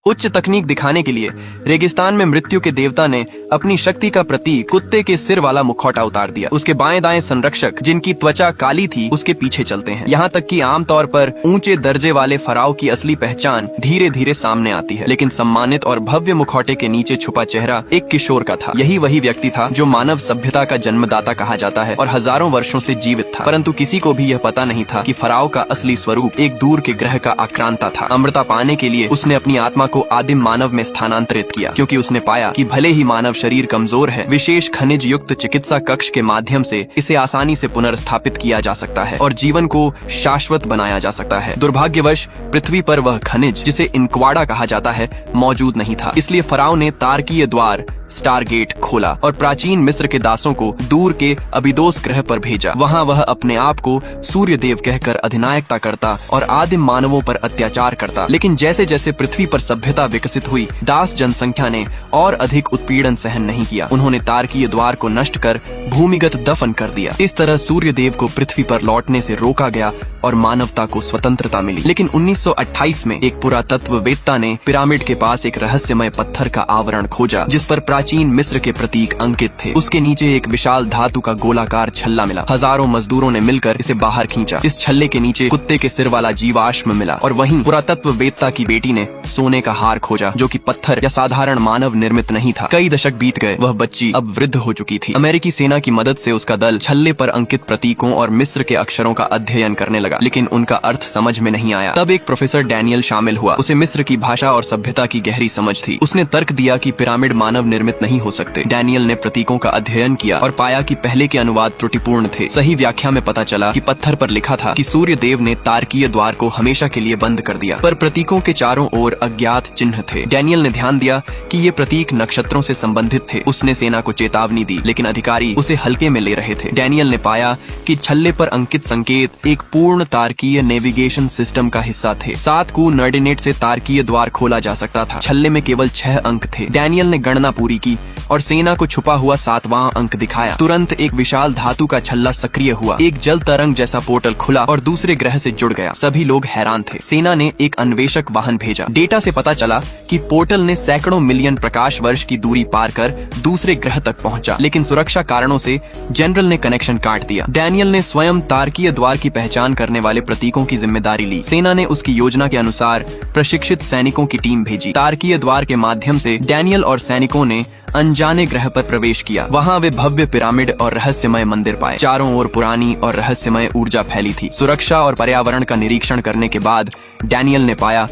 उच्च तकनीक दिखाने के लिए रेगिस्तान में मृत्यु के देवता ने अपनी शक्ति का प्रतीक कुत्ते के सिर वाला मुखौटा उतार दिया। उसके बाएं दाएं संरक्षक जिनकी त्वचा काली थी उसके पीछे चलते हैं। यहाँ तक कि आमतौर पर ऊंचे दर्जे वाले फराव की असली पहचान धीरे धीरे सामने आती है, लेकिन सम्मानित और भव्य मुखौटे के नीचे छुपा चेहरा एक किशोर का था। यही वही व्यक्ति था जो मानव सभ्यता का जन्मदाता कहा जाता है और हजारों वर्षों से जीवित था। परंतु किसी को भी यह पता नहीं था कि फराव का असली स्वरूप एक दूर के ग्रह का आक्रांता था। अमृता पाने के लिए उसने अपनी आत्मा को आदिम मानव में स्थानांतरित किया, क्योंकि उसने पाया कि भले ही मानव शरीर कमजोर है, विशेष खनिज युक्त चिकित्सा कक्ष के माध्यम से इसे आसानी से पुनर्स्थापित किया जा सकता है और जीवन को शाश्वत बनाया जा सकता है। दुर्भाग्यवश पृथ्वी पर वह खनिज, जिसे इंक्वाडा कहा जाता है, मौजूद नहीं था। इसलिए फराव ने तारकीय द्वार स्टारगेट खोला और प्राचीन मिस्र के दासों को दूर के अबिदोस ग्रह पर भेजा। वहां वह अपने आप को सूर्य देव कहकर अधिनायकता करता और आदिम मानवों पर अत्याचार करता। लेकिन जैसे जैसे पृथ्वी पर सभ्यता विकसित हुई, दास जनसंख्या ने और अधिक उत्पीड़न सहन नहीं किया। उन्होंने तारकीय द्वार को नष्ट कर भूमिगत दफन कर दिया। इस तरह सूर्य देव को पृथ्वी पर लौटने से रोका गया और मानवता को स्वतंत्रता मिली। लेकिन 1928 में एक पुरातत्ववेत्ता ने पिरामिड के पास एक रहस्यमय पत्थर का आवरण खोजा, जिस पर प्राचीन मिस्र के प्रतीक अंकित थे। उसके नीचे एक विशाल धातु का गोलाकार छल्ला मिला। हजारों मजदूरों ने मिलकर इसे बाहर खींचा। इस छल्ले के नीचे कुत्ते के सिर वाला जीवाश्म मिला और वहीं पुरातत्ववेत्ता की बेटी ने सोने का हार खोजा, जो कि पत्थर या साधारण मानव निर्मित नहीं था। कई दशक बीत गए, वह बच्ची अब वृद्ध हो चुकी थी। अमेरिकी सेना की मदद से उसका दल छल्ले पर अंकित प्रतीकों और मिस्र के अक्षरों का अध्ययन करने लगा, लेकिन उनका अर्थ समझ में नहीं आया। तब एक प्रोफेसर डैनियल शामिल हुआ। उसे मिस्र की भाषा और सभ्यता की गहरी समझ थी। उसने तर्क दिया कि पिरामिड मानव निर्मित नहीं हो सकते। डैनियल ने प्रतीकों का अध्ययन किया और पाया कि पहले के अनुवाद त्रुटिपूर्ण थे। सही व्याख्या में पता चला कि पत्थर पर लिखा था कि सूर्य देव ने तारकीय द्वार को हमेशा के लिए बंद कर दिया, पर प्रतीकों के चारों ओर अज्ञात चिन्ह थे। डैनियल ने ध्यान दिया कि ये प्रतीक नक्षत्रों से संबंधित थे। उसने सेना को चेतावनी दी, लेकिन अधिकारी उसे हल्के में ले रहे थे। डैनियल ने पाया कि छल्ले पर अंकित संकेत एक पूर्ण तारकीय नेविगेशन सिस्टम का हिस्सा थे। 7 कोऑर्डिनेट से तारकीय द्वार खोला जा सकता था। छल्ले में केवल 6 अंक थे। डैनियल ने गणना पूरी की और सेना को छुपा हुआ 7वां अंक दिखाया। तुरंत एक विशाल धातु का छल्ला सक्रिय हुआ। एक जल तरंग जैसा पोर्टल खुला और दूसरे ग्रह से जुड़ गया। सभी लोग हैरान थे। सेना ने एक अन्वेषक वाहन भेजा। डेटा से पता चला कि पोर्टल ने सैकड़ों मिलियन प्रकाश वर्ष की दूरी पार कर दूसरे ग्रह तक पहुंचा, लेकिन सुरक्षा कारणों से जनरल ने कनेक्शन काट दिया। डैनियल ने स्वयं तारकीय द्वार की पहचान करने वाले प्रतीकों की जिम्मेदारी ली। सेना ने उसकी योजना के अनुसार प्रशिक्षित सैनिकों की टीम भेजी। तारकीय द्वार के माध्यम से डैनियल और सैनिकों ने अनजाने ग्रह पर प्रवेश किया। वहां वे भव्य पिरामिड और रहस्यमय मंदिर पाए। चारों ओर पुरानी और रहस्यमय ऊर्जा फैली थी। सुरक्षा और पर्यावरण का निरीक्षण करने के बाद डैनियल ने पाया